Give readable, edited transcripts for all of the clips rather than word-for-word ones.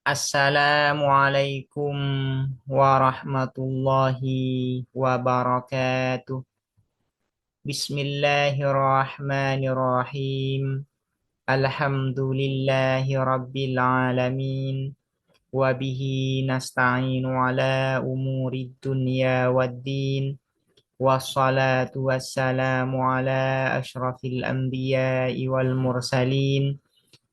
Assalamualaikum warahmatullahi wabarakatuh. Bismillahirrahmanirrahim. Alhamdulillahi rabbil alamin. Wabihi nasta'inu ala umuri dunya waddin. Wassalatu wassalamu ala ashrafil anbiya'i wal mursalin.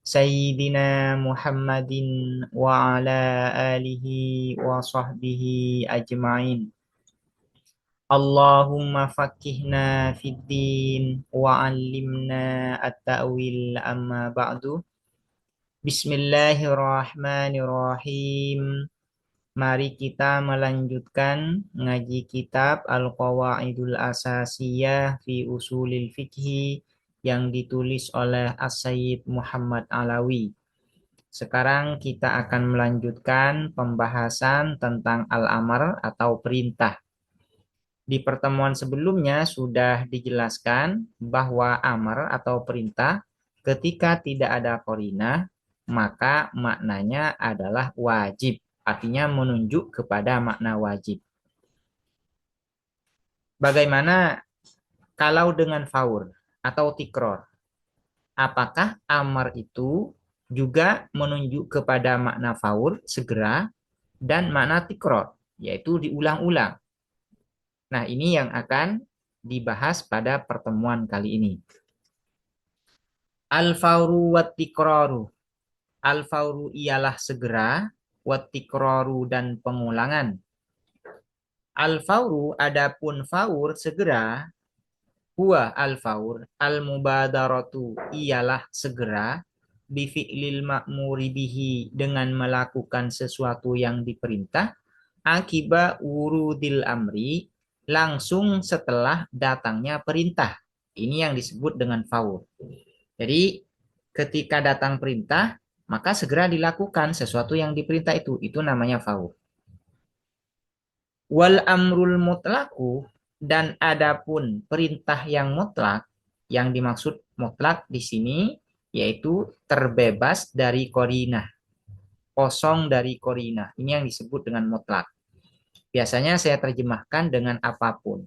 Sayyidina Muhammadin wa ala alihi wa sahbihi ajma'in. Allahumma fakihna fid din wa 'allimna at-ta'wil amma ba'du. Bismillahirrahmanirrahim. Mari kita melanjutkan ngaji kitab Al-Qawaidul Asasiyah fi Usulil Fiqhi yang ditulis oleh As-Sayyid Muhammad Alawi. Sekarang kita akan melanjutkan pembahasan tentang al-amr atau perintah. Di pertemuan sebelumnya sudah dijelaskan bahwa amar atau perintah ketika tidak ada qarinah maka maknanya adalah wajib, artinya menunjuk kepada makna wajib. Bagaimana kalau dengan faur atau tikror? Apakah amar itu juga menunjuk kepada makna faur, segera, dan makna tikror, yaitu diulang-ulang? Nah, ini yang akan dibahas pada pertemuan kali ini. Al-fauru wat tikraru. Al-fauru ialah segera, wat tikraru dan pengulangan. Al-fauru adapun faur segera, huwa al-faur al-mubadaratu ialah segera bifi'lil ma'muri bihi dengan melakukan sesuatu yang diperintah akibat wurudil amri langsung setelah datangnya perintah. Ini yang disebut dengan faur. Jadi ketika datang perintah maka segera dilakukan sesuatu yang diperintah itu namanya faur. Wal amrul mutlaku dan adapun perintah yang mutlak, yang dimaksud mutlak di sini yaitu terbebas dari qarinah, kosong dari qarinah. Ini yang disebut dengan mutlak. Biasanya saya terjemahkan dengan apapun.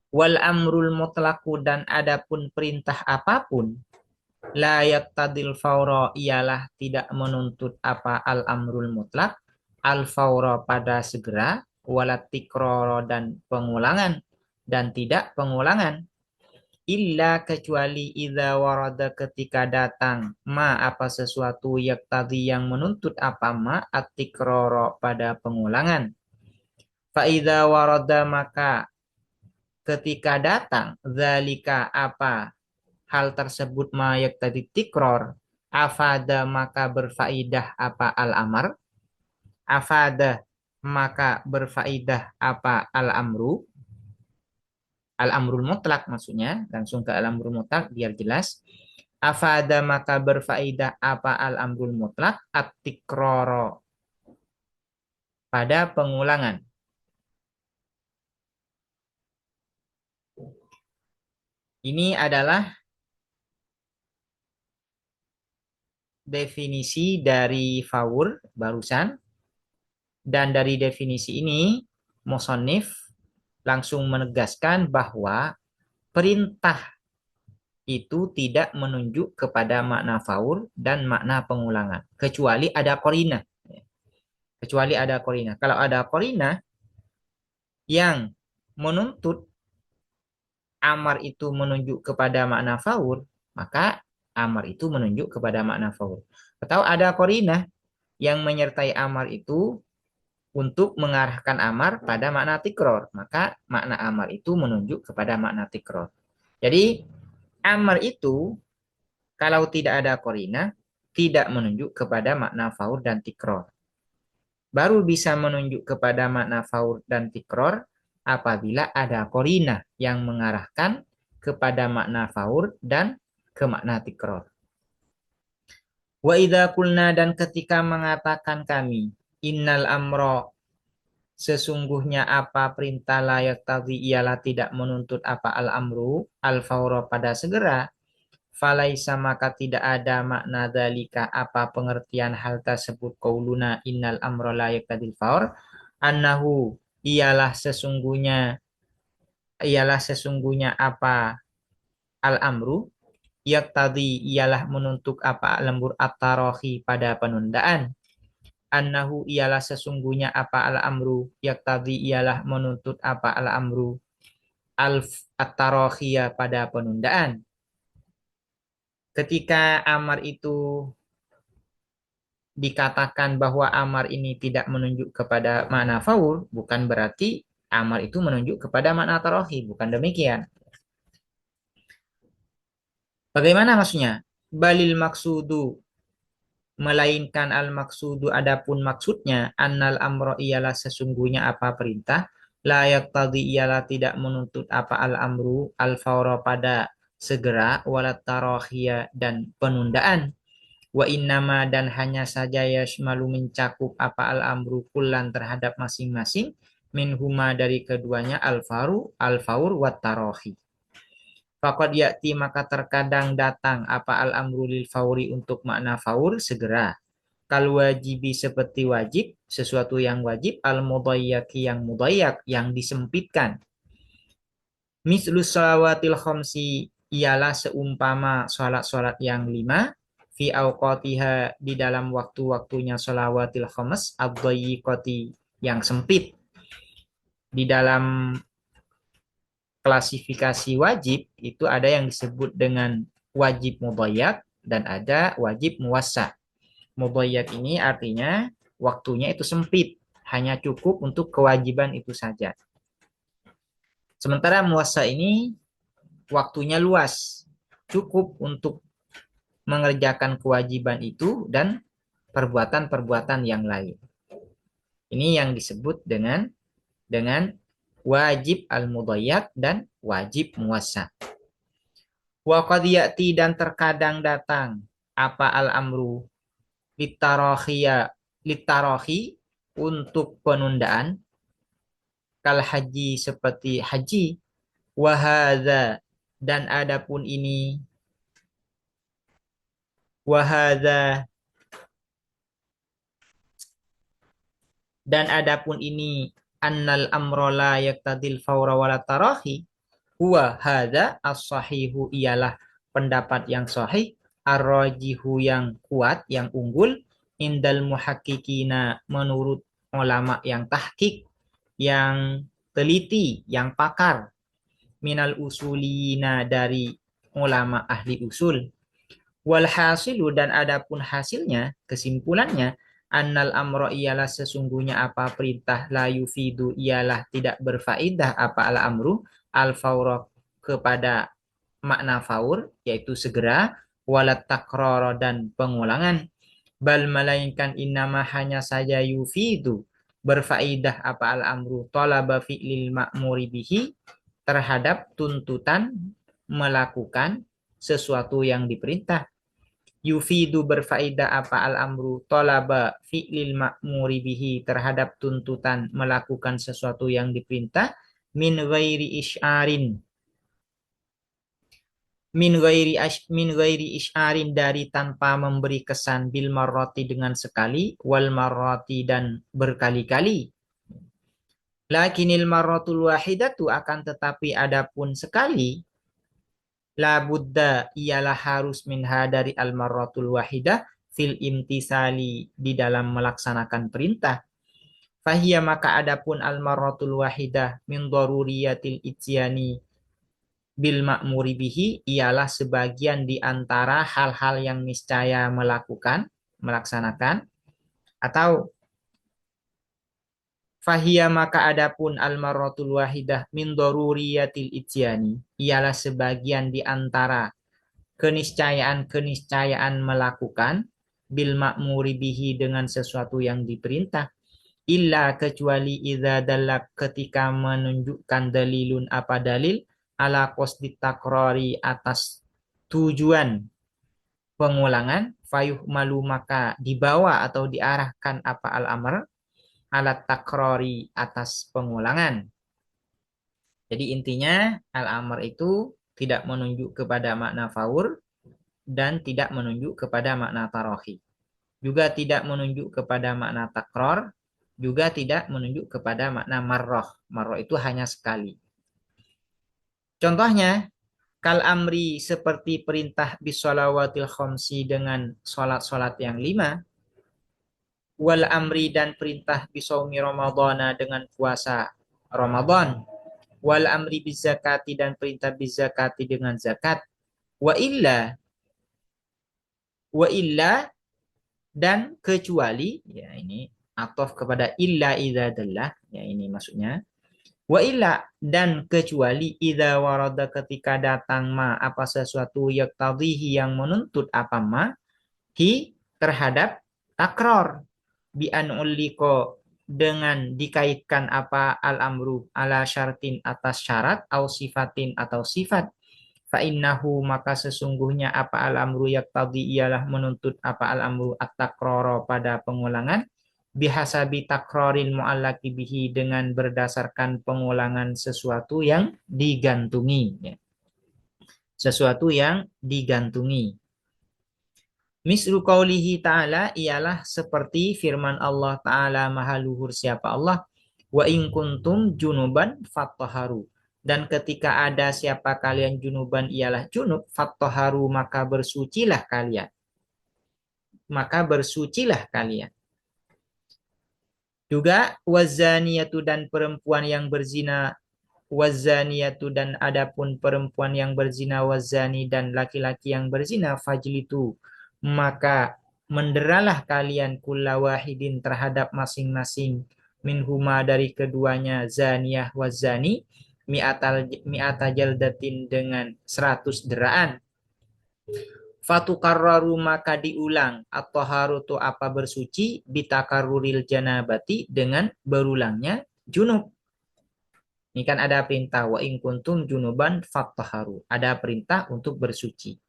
Wal amrul mutlaku dan adapun perintah apapun, la yaqtadil faura ialah tidak menuntut apa al amrul mutlak, al faura pada segera, walat tikroro dan pengulangan, dan tidak pengulangan. Illa kecuali idza warada ketika datang ma apa sesuatu yaqtadi yang menuntut apa ma at-tikroro pada pengulangan. Fa idza warada maka ketika datang zalika apa hal tersebut ma yaqtadi tikror afada maka berfaidah apa al-amr, afada maka berfaidah apa al-amru, al-amrul mutlak maksudnya, langsung ke al-amrul mutlak biar jelas. Afada maka berfaidah apa al-amrul mutlak at-tikroro pada pengulangan. Ini adalah definisi dari faur barusan, dan dari definisi ini musannif langsung menegaskan bahwa perintah itu tidak menunjuk kepada makna faur dan makna pengulangan kecuali ada qarinah. Kecuali ada qarinah. Kalau ada qarinah yang menuntut amar itu menunjuk kepada makna faur, maka amar itu menunjuk kepada makna faur. Atau ada qarinah yang menyertai amar itu untuk mengarahkan amar pada makna tikror, maka makna amar itu menunjuk kepada makna tikror. Jadi amar itu kalau tidak ada qarinah tidak menunjuk kepada makna faur dan tikror. Baru bisa menunjuk kepada makna faur dan tikror apabila ada qarinah yang mengarahkan kepada makna faur dan ke makna tikror. Wa idza qulna dan ketika mengatakan kami innal amro sesungguhnya apa perintah layak tadi ialah tidak menuntut apa al-amru al-faura pada segera, Falaisa maka tidak ada makna dalika apa pengertian hal tersebut qauluna innal amra la yaqtadil faur annahu ialah sesungguhnya apa al-amru yaqtadi ialah menuntut apa lembur at-tarahi pada penundaan annahu ialah sesungguhnya apa al-amru yaqtadi ialah menuntut apa al-amru at-tarakhiyah pada penundaan. Ketika amar itu dikatakan bahwa amar ini tidak menunjuk kepada makna faul, bukan berarti amar itu menunjuk kepada makna tarohi, bukan demikian. Bagaimana maksudnya? Balil maksudu, melainkan al maksudu adapun maksudnya annal amro ialah sesungguhnya apa perintah, layak tadi ialah tidak menuntut apa al amru al fauro pada segera walat tarohia dan penundaan. Wa innama dan hanya saja yashmalu mencakup apa al-amru kullan terhadap masing-masing minhuma dari keduanya al-faur wa tarohi. Faqad ya'ti maka terkadang datang apa al-amru lil fauri untuk makna faur segera. Kal wajibi seperti wajib, sesuatu yang wajib, al-mudayyaki yang mudayyak, yang disempitkan. Mislus salawatil khamsi ialah seumpama sholat-sholat yang 5 fi awqatiha di dalam waktu-waktunya sholawatil khams ad-dayyiqati yang sempit. Di dalam klasifikasi wajib itu ada yang disebut dengan wajib mudayyak dan ada wajib muwassa. Mudayyak ini artinya waktunya itu sempit, hanya cukup untuk kewajiban itu saja. Sementara muwassa ini waktunya luas, cukup untuk mengerjakan kewajiban itu dan perbuatan-perbuatan yang lain. Ini yang disebut dengan wajib al-mudayyak dan wajib muwassa. Wa qad ya'ti dan terkadang datang apa al-amru litarahi untuk penundaan kal haji seperti haji wa hadza dan adapun ini wa hadza dan adapun ini annal amra la yaqtadil fawra wala tarahi huwa hadza as-sahihu ialah pendapat yang sahih ar-rajihu yang kuat yang unggul indal muhakkikina menurut ulama yang tahqiq yang teliti yang pakar minal usulina dari ulama ahli usul wal hasilu dan adapun hasilnya kesimpulannya annal amro ialah sesungguhnya apa perintah la yufidu ialah tidak berfaedah apa al amru al faura kepada makna faur yaitu segera walat takroro dan pengulangan bal melainkan innama hanya saja yufidu berfaedah apa al amru talaba fi'lil ma'muri bihi terhadap tuntutan melakukan sesuatu yang diperintah yufidu berfaedah apa al-amru tolaba fi'lil ma'muri bihi terhadap tuntutan melakukan sesuatu yang diperintah min ghairi isy'arin min ghairi isy'arin dari tanpa memberi kesan bil marrati dengan sekali wal marrati dan berkali-kali lakinil marratul wahidatu akan tetapi adapun sekali la buddha ialah harus minha dari al-marratul wahidah fil imtisali di dalam melaksanakan perintah. Fahiyya maka adapun al-marratul wahidah min daruriyatil ityani bil ma'muri bihi ialah sebagian di antara hal-hal yang niscaya melaksanakan atau Fahiyya maka adapun al-marratul wahidah min daruriyatil ityani ialah sebagian di antara keniscayaan melakukan bil ma'muri bihi dengan sesuatu yang diperintah illa kecuali idza dalak ketika menunjukkan dalilun apa dalil ala qasdi takrari atas tujuan pengulangan fayuh malu maka dibawa atau diarahkan apa al-amr alat takrori atas pengulangan. Jadi intinya al-amr itu tidak menunjuk kepada makna faur, dan tidak menunjuk kepada makna tarohi. Juga tidak menunjuk kepada makna takror, juga tidak menunjuk kepada makna marroh. Marroh itu hanya sekali. Contohnya, kal amri seperti perintah bisolawatil khomsi dengan sholat-sholat yang 5, wal amri dan perintah bisaumi ramadhana dengan puasa Ramadan, wal amri bizakati dan perintah bizakati dengan zakat, wa illa dan kecuali, ya ini ataf kepada illa idza dallah, ya ini maksudnya. Wa illa dan kecuali idza warada ketika datang ma apa sesuatu yaktadhihi yang menuntut apa ma hi terhadap takror bi an uliko dengan dikaitkan apa al-amru ala syartin atas syarat au sifatin atau sifat fa innahu maka sesungguhnya apa al-amru yaktadhi ialah menuntut apa al-amru at-takroro pada pengulangan bihasabi takroril mu'allaki bihi dengan berdasarkan pengulangan sesuatu yang digantungi, ya. Sesuatu yang digantungi. Misru qaulihi ta'ala ialah seperti firman Allah Ta'ala maha luhur siapa Allah, wa in kuntum junuban fattaharu. Dan ketika ada siapa kalian junuban ialah junub, fattaharu maka bersucilah kalian. Maka bersucilah kalian. Juga wazaniyatu dan perempuan yang berzina, wazaniyatu dan adapun perempuan yang berzina, wazani dan laki-laki yang berzina, fajlitu maka menderalah kalian kulla wahidin terhadap masing-masing minhuma dari keduanya zaniyah wazani mi'ata jaldatin dengan 100 deraan. Fatukarraru maka diulang atau harutu apa bersuci bitakarruril janabati dengan berulangnya junub. Ini kan ada perintah wa in kuntum junuban fattaharu. Ada perintah untuk bersuci.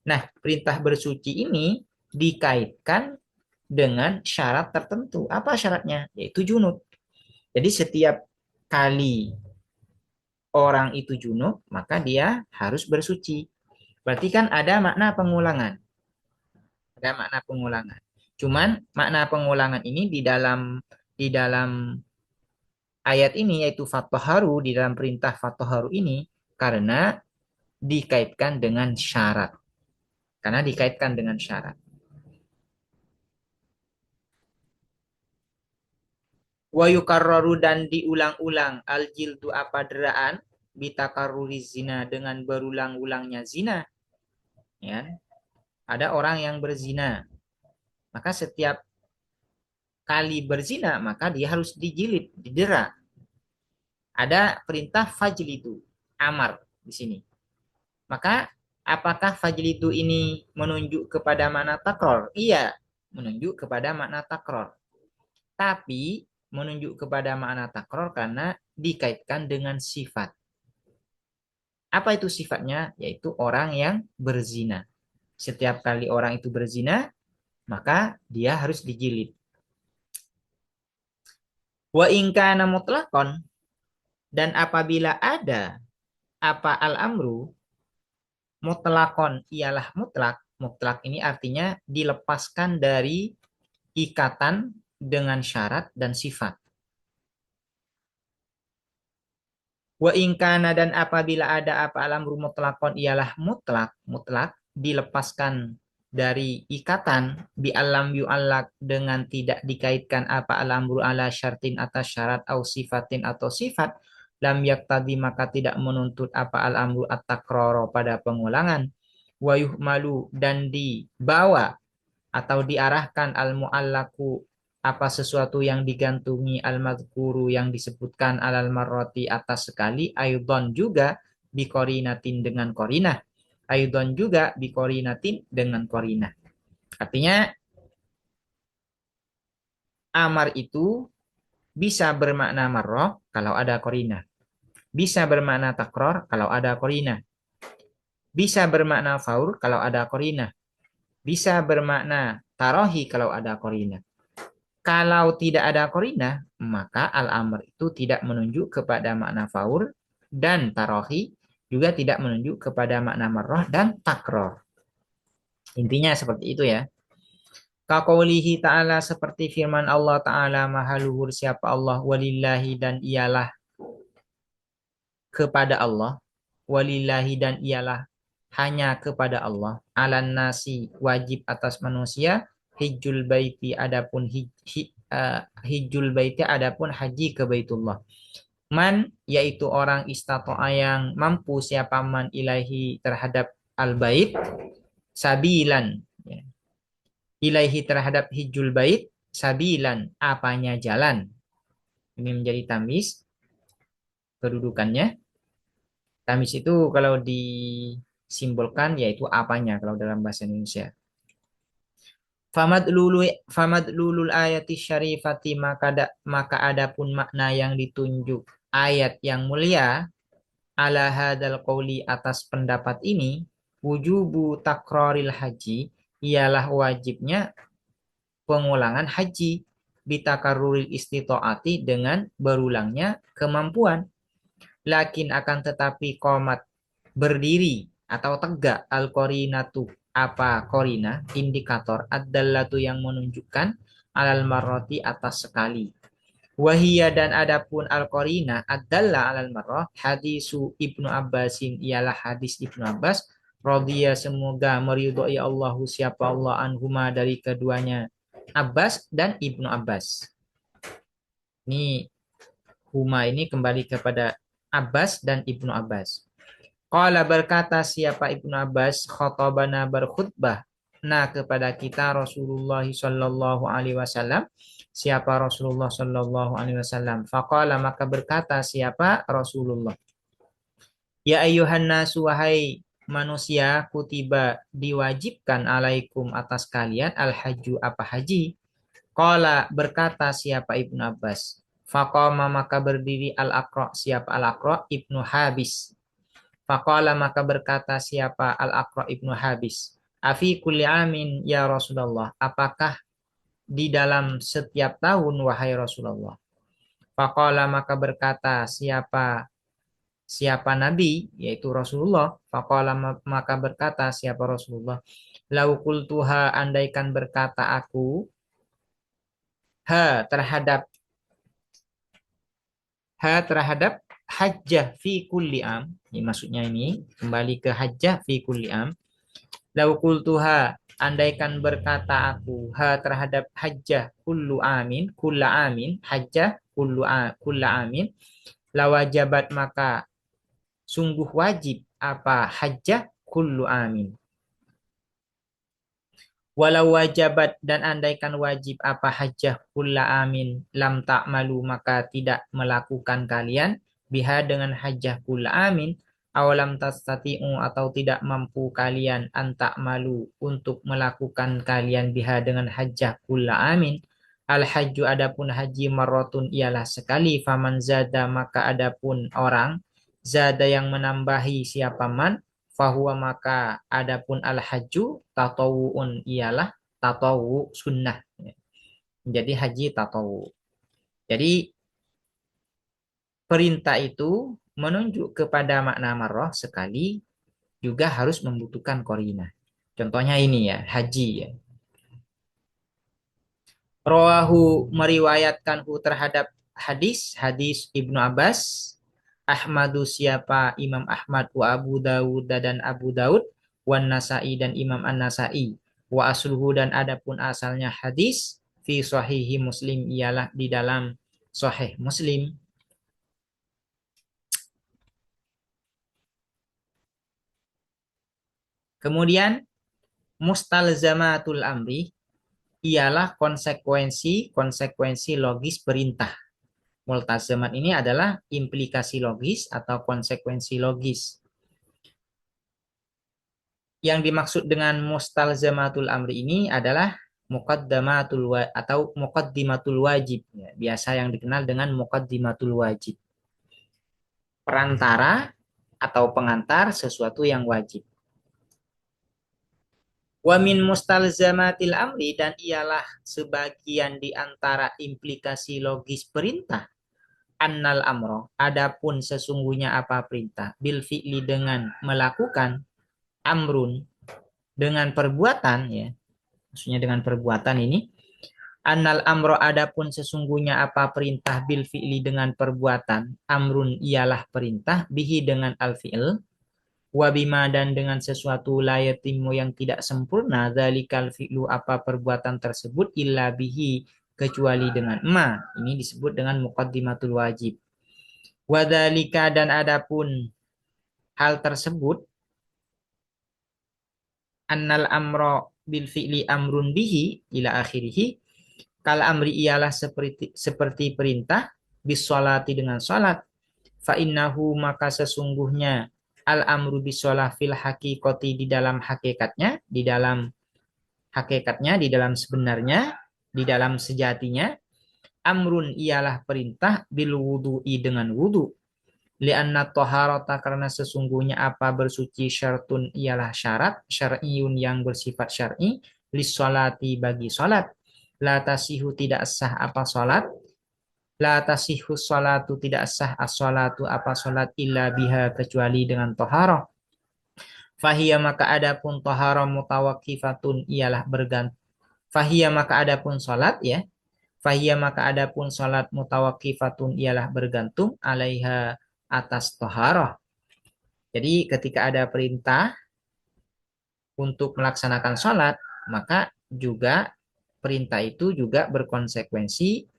Nah, perintah bersuci ini dikaitkan dengan syarat tertentu. Apa syaratnya? Yaitu junub. Jadi setiap kali orang itu junub, maka dia harus bersuci. Berarti kan ada makna pengulangan. Ada makna pengulangan. Cuman makna pengulangan ini di dalam ayat ini yaitu fattoharu, di dalam perintah fattoharu ini karena dikaitkan dengan syarat. Karena dikaitkan dengan syarat. Wa yukarraru dan diulang-ulang al-jildu apa deraan bitakarruri zina dengan berulang-ulangnya zina. Ya. Ada orang yang berzina. Maka setiap kali berzina maka dia harus dijilid, didera. Ada perintah fajlidu, amar di sini. Maka apakah fajlidu ini menunjuk kepada makna takror? Iya, menunjuk kepada makna takror. Tapi menunjuk kepada makna takror karena dikaitkan dengan sifat. Apa itu sifatnya? Yaitu orang yang berzina. Setiap kali orang itu berzina, maka dia harus dijilid. Wa in kana mutlaqan dan apabila ada apa al-amru mutlaqan ialah mutlak. Mutlak ini artinya dilepaskan dari ikatan dengan syarat dan sifat. Wa in kana dan apabila ada apa al-amru mutlaqan ialah mutlak, mutlak dilepaskan dari ikatan bi alam yu'allak dengan tidak dikaitkan apa al-amru ala syartin atas syarat au sifatin atau sifat lam yaktadi maka tidak menuntut apa al-amru at-takroro pada pengulangan wa yuhmalu dan dibawa atau diarahkan al-mu'allaku apa sesuatu yang digantungi al-madhkuru yang disebutkan alal marrati atas sekali ayudon juga bikorinatin dengan korinah ayudon juga bikorinatin dengan korinah. Artinya amar itu bisa bermakna marroh kalau ada korinah, bisa bermakna takror kalau ada korinah, bisa bermakna faur kalau ada korinah, bisa bermakna tarohi kalau ada korinah. Kalau tidak ada korinah, maka al-amr itu tidak menunjuk kepada makna faur dan tarohi, juga tidak menunjuk kepada makna marroh dan takror. Intinya seperti itu ya. Kaqaulihi ta'ala seperti firman Allah ta'ala maha luhur siapa Allah walillahi dan ialah kepada Allah walillahi dan ialah hanya kepada Allah alan nasi wajib atas manusia hijjul baiti adapun hijjul baiti adapun haji ke Baitullah man yaitu orang istata'a yang mampu siapa man ilahi terhadap al-bait sabilan ya. Ilaihi terhadap hijjul bait sabilan apanya jalan ini menjadi tamis kedudukannya. Tamis itu kalau disimbolkan yaitu apanya kalau dalam bahasa Indonesia. Famadlulul ayati syarifati maka adapun makna yang ditunjuk ayat yang mulia ala hadal qauli atas pendapat ini wujubu takroril haji ialah wajibnya pengulangan haji bitakarruril istitoati dengan berulangnya kemampuan. Lakin akan tetapi komat berdiri atau tegak al-qarinatu apa korina indikator ad-dallatu yang menunjukkan alal marroti atas sekali. Wahia dan adapun al-qarina ad-dalla alal marrah hadisu Ibnu Abbasin ialah hadis Ibnu Abbas radhiya semoga meridhoi Allahu siapa Allah anhuma dari keduanya Abbas dan Ibnu Abbas. Ini huma ini kembali kepada Abbas dan Ibnu Abbas. Qala berkata siapa Ibnu Abbas khatabana berkhutbah nah kepada kita Rasulullah sallallahu alaihi wasallam siapa Rasulullah sallallahu alaihi wasallam faqala maka berkata siapa Rasulullah ya ayyuhan nasu wahai manusia kutiba diwajibkan alaikum atas kalian al hajju apa haji qala berkata siapa Ibnu Abbas faqama maka berdiri al-Aqra siapa al-Aqra Ibnu Habis faqala maka berkata siapa Al-Aqra Ibnu Habis afi kulli amin ya Rasulullah apakah di dalam setiap tahun wahai Rasulullah faqala maka berkata siapa Nabi yaitu Rasulullah faqala maka berkata siapa Rasulullah lau qultuha andaikan berkata aku terhadap hajjah fi kulli am. Ini maksudnya ini kembali ke hajjah fi kulli am. Lau qultuha andaikan berkata aku terhadap hajjah kullu amin, kulla amin, hajjah kulla amin, lawajabat maka sungguh wajib apa hajjah kullu amin. Walau wajabat dan andaikan wajib apa hajjah kulla amin lam ta'malu maka tidak melakukan kalian biha dengan hajjah kulla amin awalam tastati'u atau tidak mampu kalian antak malu untuk melakukan kalian biha dengan hajjah kulla amin al hajju adapun haji marotun ialah sekali faman zada maka adapun orang zada yang menambahi siapa man fahuwa maka adapun al-hajju tatawu'un ialah tatawu sunnah. Jadi haji tatawu. Jadi perintah itu menunjuk kepada makna marrah sekali juga harus membutuhkan qarinah. Contohnya ini ya, haji ya. Rawahu meriwayatkanhu terhadap hadis Ibnu Abbas Ahmadu siapa Imam Ahmad wa Abu Dawud dan Abu Daud wan Nasai dan Imam An-Nasai wa asluhu dan adapun asalnya hadis fi sahihi Muslim ialah di dalam sahih Muslim. Kemudian mustalzamatul amri ialah konsekuensi logis perintah. Multazamat ini adalah implikasi logis atau konsekuensi logis. Yang dimaksud dengan mustalzamatul amri ini adalah muqaddimatul wajib. Ya, biasa yang dikenal dengan muqaddimatul wajib. Perantara atau pengantar sesuatu yang wajib. Wa min mustalzamatil amri dan ialah sebagian di antara implikasi logis perintah annal amro adapun sesungguhnya apa perintah bil fi'li dengan melakukan amrun dengan perbuatan ya, maksudnya dengan perbuatan ini, annal amro adapun sesungguhnya apa perintah bil fi'li dengan perbuatan, amrun ialah perintah, bihi dengan al fi'l, wabima dan dengan sesuatu layatimu yang tidak sempurna, dzalikal fi'lu apa perbuatan tersebut, illa bihi kecuali dengan ma. Ini disebut dengan muqaddimatul wajib. Wadzalika dan adapun hal tersebut, annal amro bil fi'li amrun bihi ila akhirih, kal amri ialah seperti perintah bis sholati dengan salat, fa innahu maka sesungguhnya al amru bis sholah fil haqiqati di dalam sebenarnya, di dalam sejatinya, amrun ialah perintah bil wudu'i dengan wudu, lianna toharota karena sesungguhnya apa bersuci syartun ialah syarat syar'iyun yang bersifat syar'i, lis sholati bagi salat, la tasihu tidak sah apa salat, la tasihu sholatu tidak sah as-sholatu apa salat, illa biha kecuali dengan toharoh. Fahiyya maka adapun toharoh mutawakifatun ialah bergantung. Fahiyya maka adapun salat ya. Fahiyya maka adapun salat mutawakifatun ialah bergantung alaiha atas toharoh. Jadi ketika ada perintah untuk melaksanakan sholat, maka juga perintah itu juga berkonsekuensi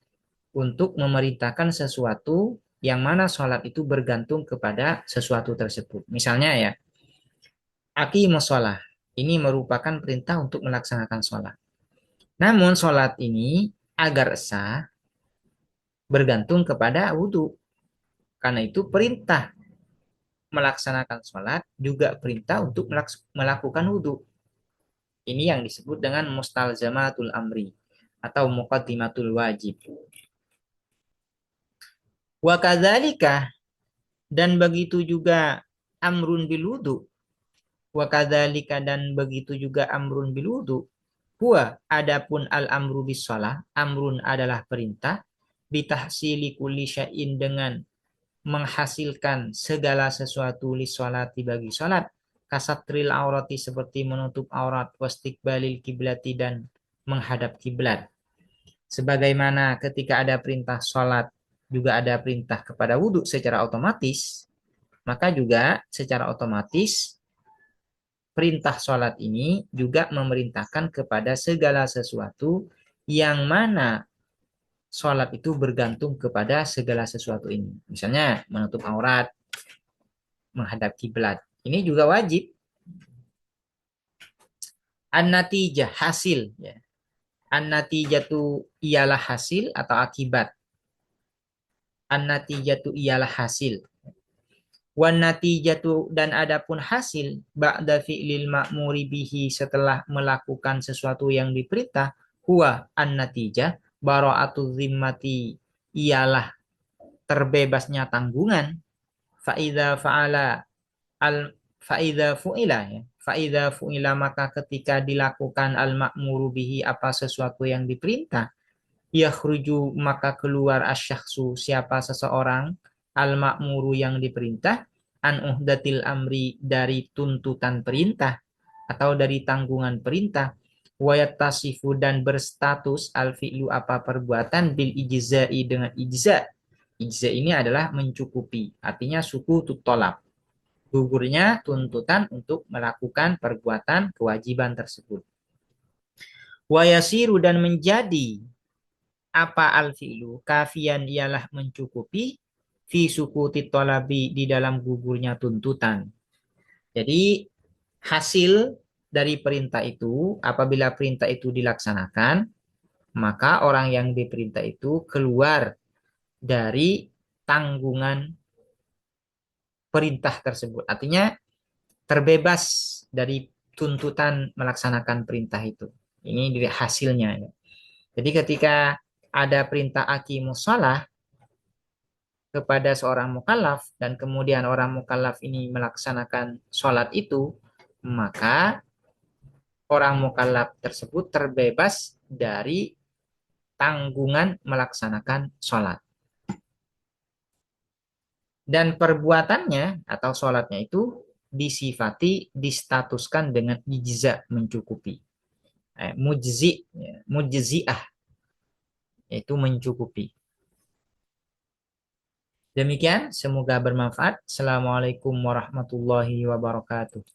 untuk memerintahkan sesuatu yang mana sholat itu bergantung kepada sesuatu tersebut. Misalnya ya, aqimus sholat. Ini merupakan perintah untuk melaksanakan sholat. Namun sholat ini agar sah bergantung kepada wudhu. Karena itu perintah melaksanakan sholat juga perintah untuk melakukan wudhu. Ini yang disebut dengan mustalzamatul amri atau muqaddimatul wajib. Wa kadzalika dan begitu juga amrun bil wudu. Wa kadzalika dan begitu juga amrun bil wudu. Huwa adapun al amru bis shalah, amrun adalah perintah, bitahsili kulli syai'in dengan menghasilkan segala sesuatu li sholati bagi salat, kasatril aurati seperti menutup aurat, wastiqbalil kiblati dan menghadap kiblat. Sebagaimana ketika ada perintah sholat juga ada perintah kepada wudhu secara otomatis, maka juga secara otomatis perintah sholat ini juga memerintahkan kepada segala sesuatu yang mana sholat itu bergantung kepada segala sesuatu ini. Misalnya menutup aurat, menghadap kiblat. Ini juga wajib. An-natijah hasil ya. An-natijatu ialah hasil atau akibat. An-natijatu ialah hasil. Wan natijatu dan adapun hasil ba'da fi'lil ma'muri bihi setelah melakukan sesuatu yang diperintah, huwa an-natijah bara'atu zimmati ialah terbebasnya tanggungan, fa'idha fa'ala al fa'idha fu'ila ya. Fa'idha fu'ila maka ketika dilakukan al-ma'muru bihi apa sesuatu yang diperintah, yakhruju maka keluar asyakhsu siapa seseorang, al-ma'muru yang diperintah, an uhdatil amri dari tuntutan perintah atau dari tanggungan perintah, wayatasifu dan berstatus al-fi'lu apa perbuatan bil ijza'i dengan ijza. Ijza ini adalah mencukupi, artinya suku tutolab, gugurnya tuntutan untuk melakukan perbuatan kewajiban tersebut. Wayasiru dan menjadi apa al-fi'lu kafian ialah mencukupi fi sukuti tolabi di dalam gugurnya tuntutan. Jadi hasil dari perintah itu apabila perintah itu dilaksanakan, maka orang yang diperintah itu keluar dari tanggungan perintah tersebut. Artinya terbebas dari tuntutan melaksanakan perintah itu. Ini dari hasilnya. Jadi ketika ada perintah aqimus shalah kepada seorang mukallaf dan kemudian orang mukallaf ini melaksanakan sholat itu, maka orang mukallaf tersebut terbebas dari tanggungan melaksanakan sholat. Dan perbuatannya atau sholatnya itu disifati, distatuskan dengan ijza, mencukupi. Mujzi, ya, mujziah, yaitu mencukupi. Demikian, semoga bermanfaat. Assalamualaikum warahmatullahi wabarakatuh.